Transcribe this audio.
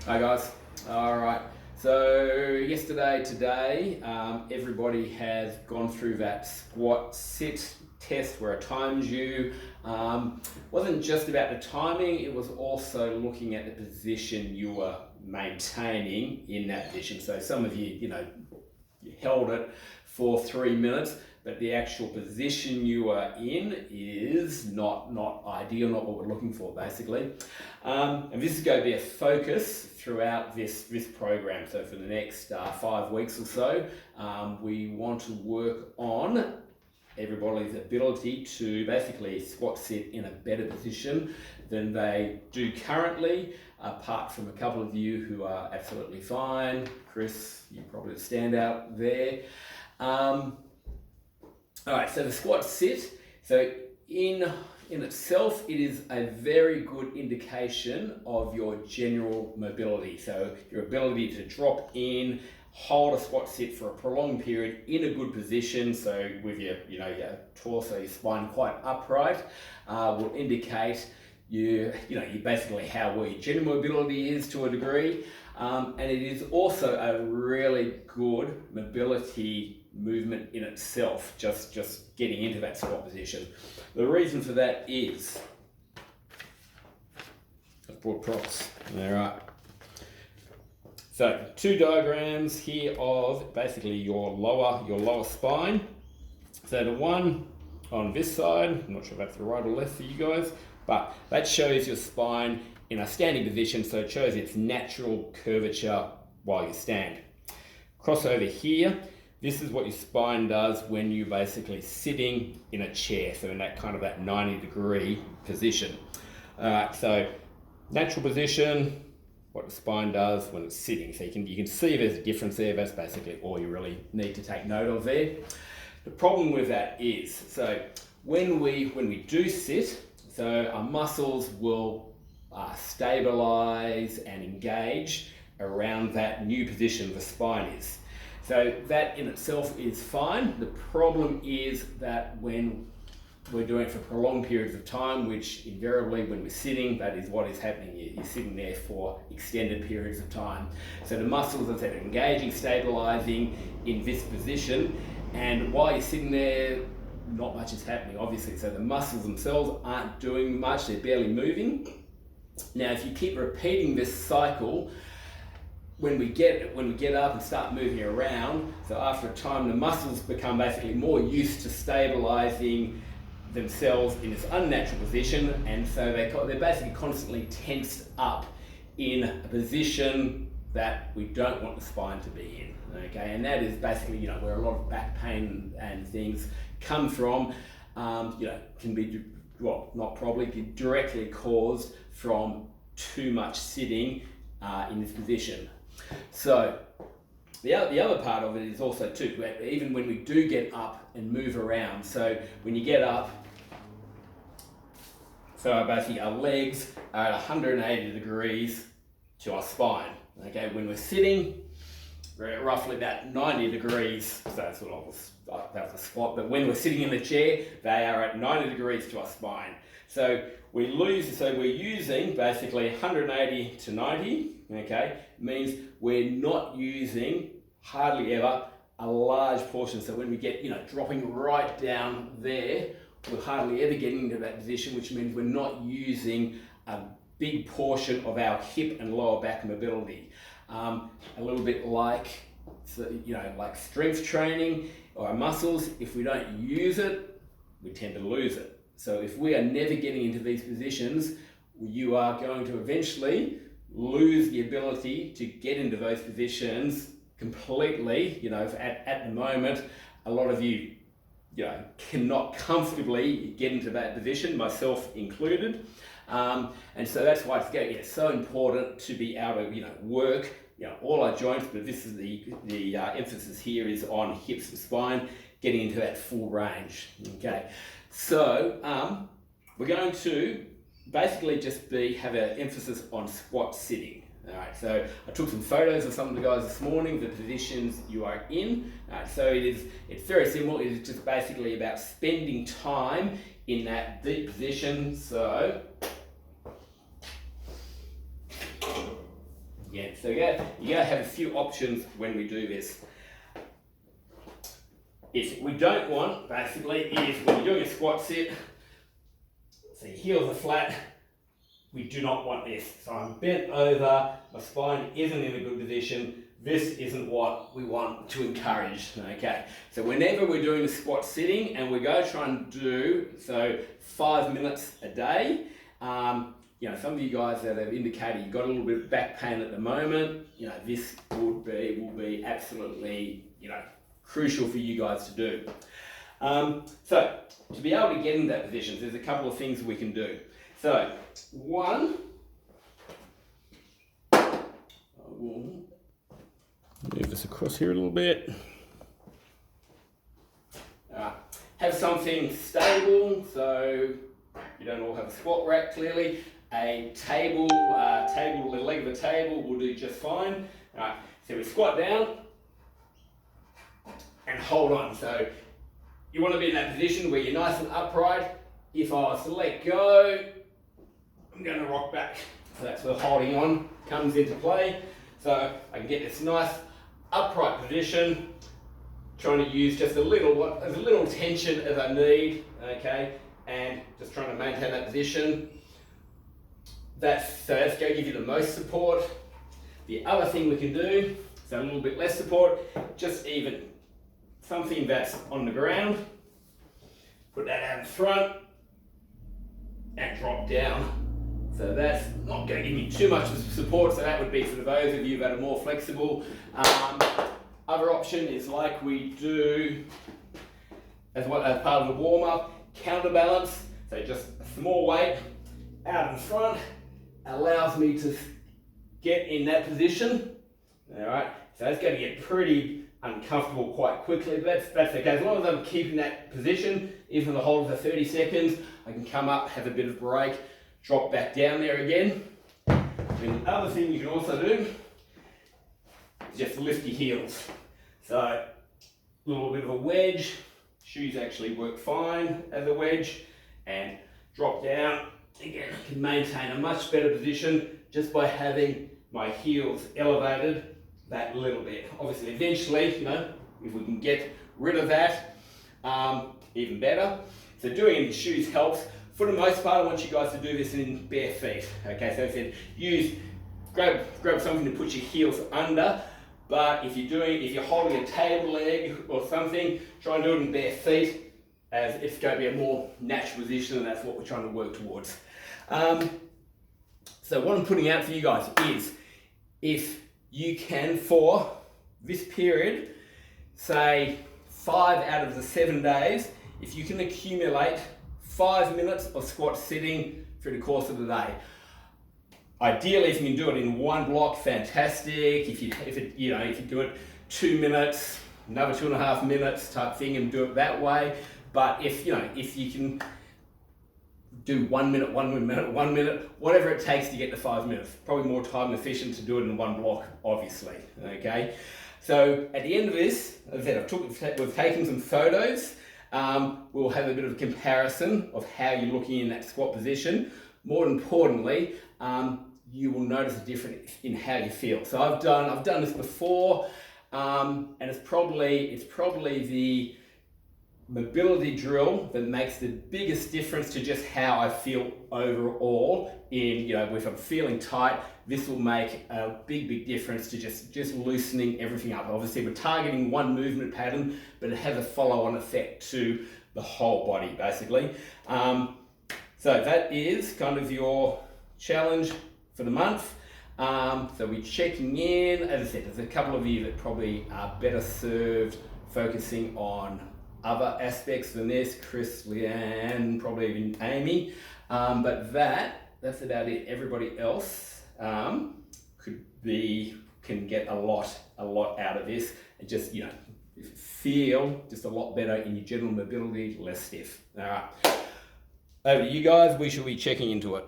Hi guys. All right. So today, everybody has gone through that squat sit test where it times you. Wasn't just about the timing; it was also looking at the position you were maintaining in that position. So some of you, you held it for 3 minutes, but the actual position you are in is not ideal, not what we're looking for, basically. And this is going to be a focus throughout this program. So for the next 5 weeks or so, we want to work on everybody's ability to basically squat sit in a better position than they do currently, apart from a couple of you who are absolutely fine. Chris, you probably stand out there. All right, so the squat sit. So in itself, it is a very good indication of your general mobility. So your ability to drop in, hold a squat sit for a prolonged period in a good position. So with your torso, your spine quite upright, will indicate you basically how well your general mobility is to a degree. And it is also a really good mobility movement in itself, just getting into that squat position. The reason for that is I've brought props. All right. So 2 diagrams here of basically your lower spine. So the one on this side, I'm not sure if that's the right or left for you guys, but that shows your spine in a standing position, so it shows its natural curvature while you stand. Cross over here, this is what your spine does when you're basically sitting in a chair, so in that kind of that 90-degree position. So natural position, what the spine does when it's sitting. So you can see there's a difference there. That's basically all you really need to take note of there. The problem with that is, so when we do sit, so our muscles will stabilize and engage around that new position the spine is. So that in itself is fine. The problem is that when we're doing it for prolonged periods of time, which invariably when we're sitting, that is what is happening. You're sitting there for extended periods of time. So the muscles are engaging, stabilizing in this position, and while you're sitting there, not much is happening, obviously. So the muscles themselves aren't doing much, they're barely moving. Now, if you keep repeating this cycle, when we get up and start moving around, so after a time the muscles become basically more used to stabilizing themselves in this unnatural position, and so they're basically constantly tensed up in a position that we don't want the spine to be in. Okay, and that is basically where a lot of back pain and things come from. Can be be directly caused from too much sitting in this position. So the other part of it is also too, even when we do get up and move around, so when you get up, so basically our legs are at 180 degrees to our spine. Okay, when we're sitting, we're at roughly about 90 degrees, so that's what that was a squat, but when we're sitting in the chair, they are at 90 degrees to our spine. So we're using basically 180 to 90, okay, means we're not using hardly ever a large portion. So when we get, dropping right down there, we're hardly ever getting into that position, which means we're not using a big portion of our hip and lower back mobility. A little bit like strength training or our muscles, if we don't use it, we tend to lose it. So if we are never getting into these positions, you are going to eventually lose the ability to get into those positions completely. At the moment, a lot of you, cannot comfortably get into that position, myself included. And so that's why it's so important to be able to, work, all our joints, but this is the emphasis here is on hips and spine, getting into that full range. Okay, so we're going to basically just have an emphasis on squat sitting. All right, so I took some photos of some of the guys this morning, the positions you are in. So it's very simple. It's just basically about spending time in that deep position. So again. So you gotta have a few options when we do this. If we don't want, basically, is when you're doing a squat sit, so your heels are flat, we do not want this. So I'm bent over, my spine isn't in a good position. This isn't what we want to encourage, okay? So whenever we're doing a squat sitting and we go try and do, 5 minutes a day, some of you guys that have indicated you've got a little bit of back pain at the moment, this will be absolutely, crucial for you guys to do. So to be able to get in that position, there's a couple of things we can do. So one, I will move this across here a little bit. Have something stable, so you don't all have a squat rack clearly. A table, the leg of a table will do just fine. Alright, so we squat down and hold on. So you want to be in that position where you're nice and upright. If I was to let go, I'm going to rock back. So that's where holding on comes into play. So I can get this nice upright position, trying to use just as little tension as I need, okay, and just trying to maintain that position. That's going to give you the most support. The other thing we can do, so a little bit less support, just even something that's on the ground, put that out in front, and drop down. So that's not going to give you too much support, so that would be for those of you that are more flexible. Other option is like we do as part of the warm-up, counterbalance. So just a small weight out in front allows me to get in that position. All right, so that's going to get pretty uncomfortable quite quickly, but that's okay. As long as I'm keeping that position, even for the whole for 30 seconds, I can come up, have a bit of break, drop back down there again. And the other thing you can also do is just lift your heels. So a little bit of a wedge, shoes actually work fine as a wedge, and drop down. Again, I can maintain a much better position just by having my heels elevated that little bit. Obviously, eventually, if we can get rid of that, even better. So doing it in shoes helps. For the most part, I want you guys to do this in bare feet. Okay, so I said grab something to put your heels under. But if you're holding a table leg or something, try and do it in bare feet, as it's going to be a more natural position, and that's what we're trying to work towards. So what I'm putting out for you guys is, if you can, for this period, say 5 out of the 7 days, if you can accumulate 5 minutes of squat sitting through the course of the day. Ideally, if you can do it in one block, fantastic. If you do it 2 minutes, another 2.5 minutes type thing, and do it that way. But if you can do 1 minute, 1 minute, 1 minute, whatever it takes to get to 5 minutes. Probably more time efficient to do it in one block, obviously. Okay. So at the end of this, as I said, we've taken some photos. We'll have a bit of a comparison of how you're looking in that squat position. More importantly, you will notice a difference in how you feel. So I've done this before, and it's probably the mobility drill that makes the biggest difference to just how I feel overall. If I'm feeling tight, this will make a big difference to just loosening everything up. Obviously, we're targeting one movement pattern, but it has a follow-on effect to the whole body, basically. So that is kind of your challenge for the month. So we're checking in. As I said, there's a couple of you that probably are better served focusing on other aspects than this, Chris, Leanne, probably even Amy, but that's about it. Everybody else can get a lot out of this, and just feel just a lot better in your general mobility, less stiff. All right, over to you guys. We shall be checking into it.